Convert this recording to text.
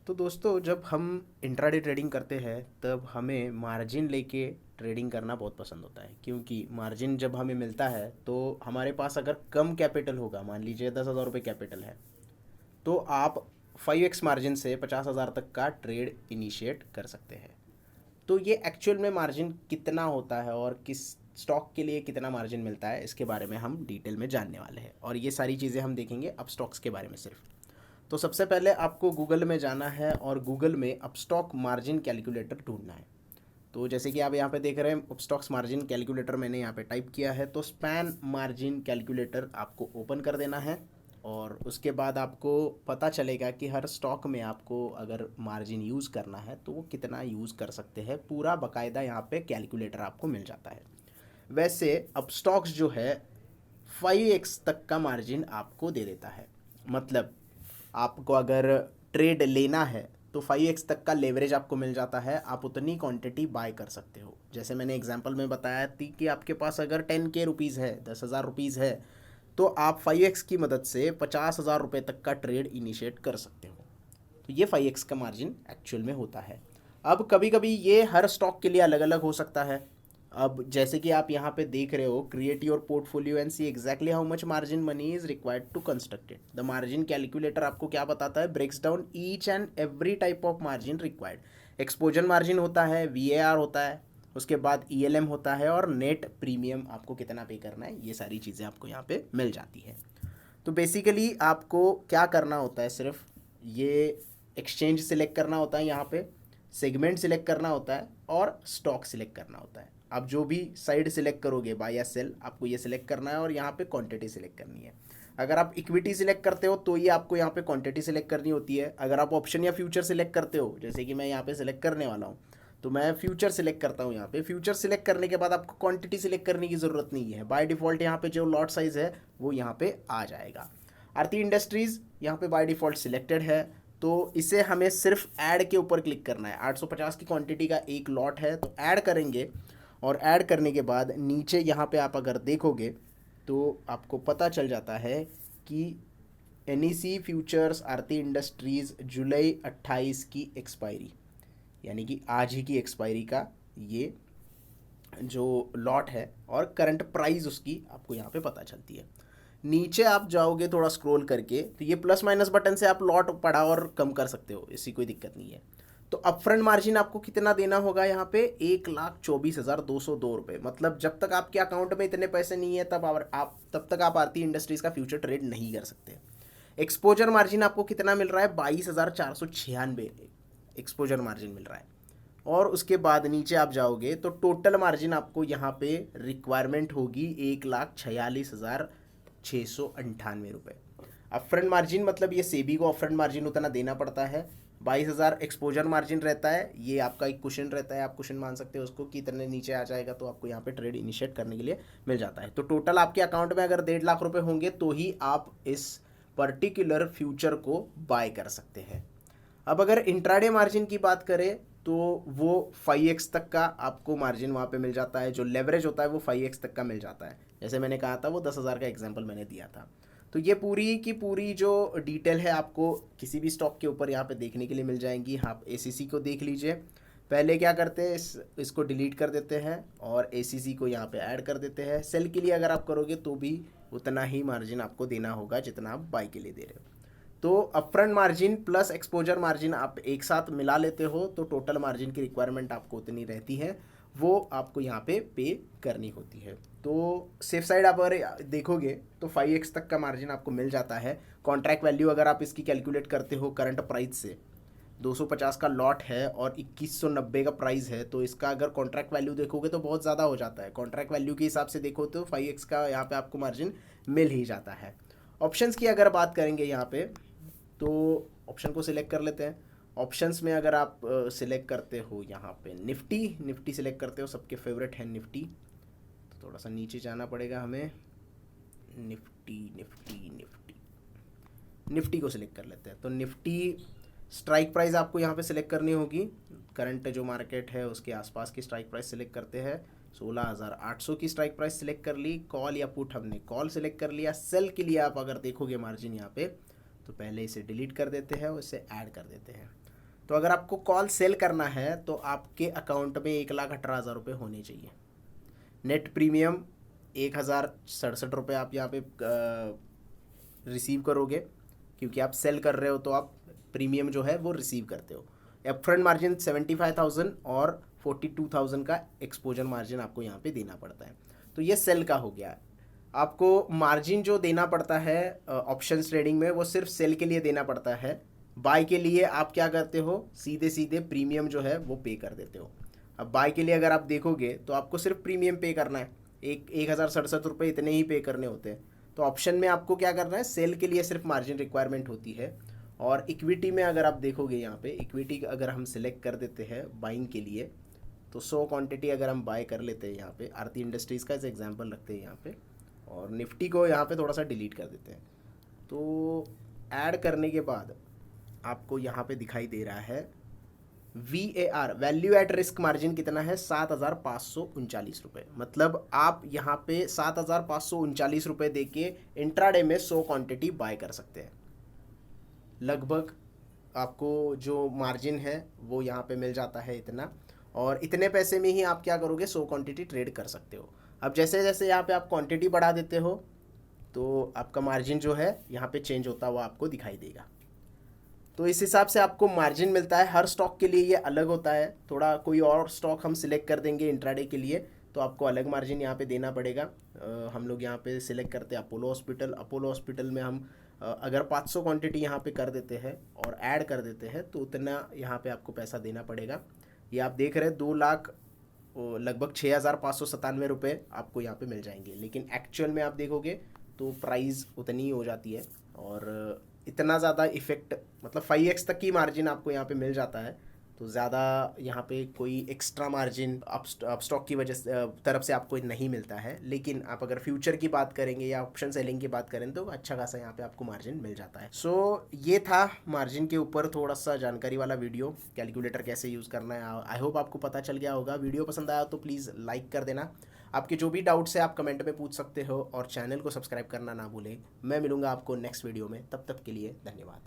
तो दोस्तों, जब हम इंट्राडे ट्रेडिंग करते हैं तब हमें मार्जिन लेके ट्रेडिंग करना बहुत पसंद होता है, क्योंकि मार्जिन जब हमें मिलता है तो हमारे पास अगर कम कैपिटल होगा, मान लीजिए 10,000 रुपये कैपिटल है, तो आप 5x मार्जिन से 50,000 तक का ट्रेड इनिशिएट कर सकते हैं। तो ये एक्चुअल में मार्जिन कितना होता है और किस स्टॉक के लिए कितना मार्जिन मिलता है, इसके बारे में हम डिटेल में जानने वाले हैं, और ये सारी चीज़ें हम देखेंगे अब स्टॉक्स के बारे में सिर्फ। तो सबसे पहले आपको गूगल में जाना है और गूगल में अपस्टॉक मार्जिन कैलकुलेटर ढूंढना है। तो जैसे कि आप यहाँ पे देख रहे हैं, अपस्टॉक्स मार्जिन कैलकुलेटर मैंने यहाँ पे टाइप किया है, तो स्पैन मार्जिन कैलकुलेटर आपको ओपन कर देना है। और उसके बाद आपको पता चलेगा कि हर स्टॉक में आपको अगर मार्जिन यूज़ करना है तो वो कितना यूज़ कर सकते हैं, पूरा बाकायदा यहाँ पे कैलकुलेटर आपको मिल जाता है। वैसे अपस्टॉक्स जो है 5x तक का मार्जिन आपको दे देता है। मतलब आपको अगर ट्रेड लेना है तो 5x तक का लेवरेज आपको मिल जाता है, आप उतनी क्वांटिटी बाय कर सकते हो। जैसे मैंने एग्जांपल में बताया थी कि आपके पास अगर 10K रुपीज़ है, 10,000 रुपीज़ है, तो आप 5x की मदद से 50,000 रुपये तक का ट्रेड इनिशिएट कर सकते हो। तो ये 5x का मार्जिन एक्चुअल में होता है। अब कभी कभी ये हर स्टॉक के लिए अलग अलग हो सकता है। अब जैसे कि आप यहाँ पे देख रहे हो, create your portfolio and see exactly how much margin money is required to construct it. The margin calculator आपको क्या बताता है, breaks down each and every type of margin required. Exposure margin होता है, वीएआर होता है, उसके बाद ईएलएम होता है, और नेट प्रीमियम आपको कितना पे करना है, ये सारी चीज़ें आपको यहाँ पे मिल जाती है। तो बेसिकली आपको क्या करना होता है, सिर्फ ये एक्सचेंज सिलेक्ट करना होता है, यहाँ पे सेगमेंट सिलेक्ट करना होता है और स्टॉक सिलेक्ट करना होता है। आप जो भी साइड सिलेक्ट करोगे, बाय या सेल, आपको ये सिलेक्ट करना है और यहाँ पे क्वांटिटी सिलेक्ट करनी है। अगर आप इक्विटी सिलेक्ट करते हो तो ये आपको यहाँ पे क्वांटिटी सिलेक्ट करनी होती है। अगर आप ऑप्शन या फ्यूचर सिलेक्ट करते हो, जैसे कि मैं यहाँ पे सिलेक्ट करने वाला हूँ, तो मैं फ्यूचर सिलेक्ट करता हूँ। यहाँ पे फ्यूचर सिलेक्ट करने के बाद आपको क्वांटिटी सिलेक्ट करने की ज़रूरत नहीं है, बाय डिफ़ॉल्ट यहाँ पे जो लॉट साइज़ है वो यहाँ पे आ जाएगा। आरती इंडस्ट्रीज़ यहाँ पे बाय डिफ़ॉल्ट सिलेक्टेड है, तो इसे हमें सिर्फ ऐड के ऊपर क्लिक करना है। 850 की क्वांटिटी का एक लॉट है, तो ऐड करेंगे, और ऐड करने के बाद नीचे यहाँ पे आप अगर देखोगे तो आपको पता चल जाता है कि एनईसी फ्यूचर्स आरती इंडस्ट्रीज़ जुलाई 28 की एक्सपायरी, यानी कि आज ही की एक्सपायरी का ये जो लॉट है, और करंट प्राइस उसकी आपको यहाँ पे पता चलती है। नीचे आप जाओगे थोड़ा स्क्रॉल करके, तो ये प्लस माइनस बटन से आप लॉट बढ़ा और कम कर सकते हो, इसकी कोई दिक्कत नहीं है। तो अपफ्रंट मार्जिन आपको कितना देना होगा यहाँ पे, 1,24,202 रुपये। मतलब जब तक आपके अकाउंट में इतने पैसे नहीं है तब तक आप आरती इंडस्ट्रीज़ का फ्यूचर ट्रेड नहीं कर सकते। एक्सपोजर मार्जिन आपको कितना मिल रहा है, 22,496 एक्सपोजर मार्जिन मिल रहा है। और उसके बाद नीचे आप जाओगे तो टोटल मार्जिन आपको यहाँ पे रिक्वायरमेंट होगी 1,46,698 रुपये। अपफ्रंट मार्जिन मतलब ये सेबी को अपफ्रंट मार्जिन उतना देना पड़ता है। 22,000 एक्सपोजर मार्जिन रहता है, ये आपका एक क्वेश्चन रहता है, आप क्वेश्चन मान सकते हो उसको कि इतने नीचे आ जाएगा तो आपको यहाँ पे ट्रेड इनिशिएट करने के लिए मिल जाता है। तो टोटल आपके अकाउंट में अगर 1.5 लाख रुपए होंगे तो ही आप इस पर्टिकुलर फ्यूचर को बाय कर सकते हैं। अब अगर इंट्राडे मार्जिन की बात करें तो वो 5x तक का आपको मार्जिन वहाँ पे मिल जाता है, जो लेवरेज होता है वो 5x तक का मिल जाता है। जैसे मैंने कहा था, वो 10,000 का एग्जांपल मैंने दिया था। तो ये पूरी की पूरी जो डिटेल है आपको किसी भी स्टॉक के ऊपर यहाँ पे देखने के लिए मिल जाएंगी। आप एसीसी को देख लीजिए। पहले क्या करते हैं, इसको डिलीट कर देते हैं और एसीसी को यहाँ पे ऐड कर देते हैं। सेल के लिए अगर आप करोगे तो भी उतना ही मार्जिन आपको देना होगा जितना आप बाई के लिए दे रहे हो। तो upfront margin plus exposure margin आप एक साथ मिला लेते हो तो टोटल मार्जिन की रिक्वायरमेंट आपको उतनी रहती है, वो आपको यहाँ पे करनी होती है। तो सेफ साइड आप अगर देखोगे तो 5x तक का मार्जिन आपको मिल जाता है। कॉन्ट्रैक्ट वैल्यू अगर आप इसकी कैलकुलेट करते हो करंट प्राइस से, 250 का लॉट है और 2190 का प्राइस है, तो इसका अगर कॉन्ट्रैक्ट वैल्यू देखोगे तो बहुत ज़्यादा हो जाता है। कॉन्ट्रैक्ट वैल्यू के हिसाब से देखो तो 5x का यहाँ पे आपको मार्जिन मिल ही जाता है। ऑप्शंस की अगर बात करेंगे यहाँ पे, तो ऑप्शन को सिलेक्ट कर लेते हैं। ऑप्शंस में अगर आप सिलेक्ट करते हो यहाँ पे निफ्टी सिलेक्ट करते हो, सबके फेवरेट है निफ्टी। तो थोड़ा सा नीचे जाना पड़ेगा हमें, निफ्टी को सिलेक्ट कर लेते हैं। तो निफ्टी स्ट्राइक प्राइस आपको यहाँ पे सिलेक्ट करनी होगी, करंट जो मार्केट है उसके आसपास की स्ट्राइक प्राइस सिलेक्ट करते हैं। 16,800 की स्ट्राइक प्राइस सिलेक्ट कर ली। कॉल या पुट हमने कॉल सिलेक्ट कर लिया। सेल के लिए आप अगर देखोगे मार्जिन यहाँ पे, तो पहले इसे डिलीट कर देते हैं और इसे ऐड कर देते हैं। तो अगर आपको कॉल सेल करना है तो आपके अकाउंट में 1,18,000 रुपये होने चाहिए। नेट प्रीमियम 1,067 रुपये आप यहाँ पे रिसीव करोगे, क्योंकि आप सेल कर रहे हो तो आप प्रीमियम जो है वो रिसीव करते हो। अपफ्रंट मार्जिन 75,000 और 42,000 का एक्सपोजर मार्जिन आपको यहाँ पे देना पड़ता है। तो ये सेल का हो गया। आपको मार्जिन जो देना पड़ता है ऑप्शंस ट्रेडिंग में, वो सिर्फ सेल के लिए देना पड़ता है। बाय के लिए आप क्या करते हो, सीधे सीधे प्रीमियम जो है वो पे कर देते हो। अब बाय के लिए अगर आप देखोगे तो आपको सिर्फ प्रीमियम पे करना है, 1,067 रुपये इतने ही पे करने होते हैं। तो ऑप्शन में आपको क्या करना है, सेल के लिए सिर्फ मार्जिन रिक्वायरमेंट होती है। और इक्विटी में अगर आप देखोगे, यहाँ पे इक्विटी अगर हम सिलेक्ट कर देते हैं बाइंग के लिए, तो 100 क्वांटिटी अगर हम बाय कर लेते हैं, यहाँ पे आरती इंडस्ट्रीज़ का एग्जांपल रखते हैं यहाँ पे, और निफ्टी को यहाँ पे थोड़ा सा डिलीट कर देते हैं। तो ऐड करने के बाद आपको यहाँ पे दिखाई दे रहा है VAR, value at risk margin कितना है, 7,539 रुपये। मतलब आप यहाँ पे 7,539 रुपये दे के इंट्राडे में 100 क्वांटिटी बाय कर सकते हैं। लगभग आपको जो मार्जिन है वो यहाँ पे मिल जाता है इतना, और इतने पैसे में ही आप क्या करोगे, 100 क्वांटिटी ट्रेड कर सकते हो। अब जैसे जैसे यहाँ पे आप क्वांटिटी बढ़ा देते हो तो आपका मार्जिन जो है यहाँ पे चेंज होता हुआ आपको दिखाई देगा। तो इस हिसाब से आपको मार्जिन मिलता है। हर स्टॉक के लिए ये अलग होता है। थोड़ा कोई और स्टॉक हम सिलेक्ट कर देंगे इंट्राडे के लिए तो आपको अलग मार्जिन यहाँ पे देना पड़ेगा। हम लोग यहाँ पे सिलेक्ट करते हैं अपोलो हॉस्पिटल। अपोलो हॉस्पिटल में हम अगर 500 क्वांटिटी यहाँ पे कर देते हैं और ऐड कर देते हैं तो उतना यहाँ पे आपको पैसा देना पड़ेगा। ये आप देख रहे हैं 2 लाख लगभग 6,597 रुपये आपको यहाँ पे मिल जाएंगे, लेकिन एक्चुअल में आप देखोगे तो प्राइस उतनी ही हो जाती है, और इतना ज़्यादा इफ़ेक्ट मतलब 5x तक की मार्जिन आपको यहाँ पे मिल जाता है। तो ज़्यादा यहाँ पे कोई एक्स्ट्रा मार्जिन अप स्टॉक की वजह से तरफ से आपको नहीं मिलता है। लेकिन आप अगर फ्यूचर की बात करेंगे या ऑप्शन सेलिंग की बात करें तो अच्छा खासा यहाँ पे आपको मार्जिन मिल जाता है। सो ये था मार्जिन के ऊपर थोड़ा सा जानकारी वाला वीडियो, कैलकुलेटर कैसे यूज़ करना है। आई होप आपको पता चल गया होगा। वीडियो पसंद आया तो प्लीज़ लाइक कर देना। आपके जो भी डाउट्स है आप कमेंट में पूछ सकते हो, और चैनल को सब्सक्राइब करना ना भूलें। मैं मिलूँगा आपको नेक्स्ट वीडियो में, तब तक के लिए धन्यवाद।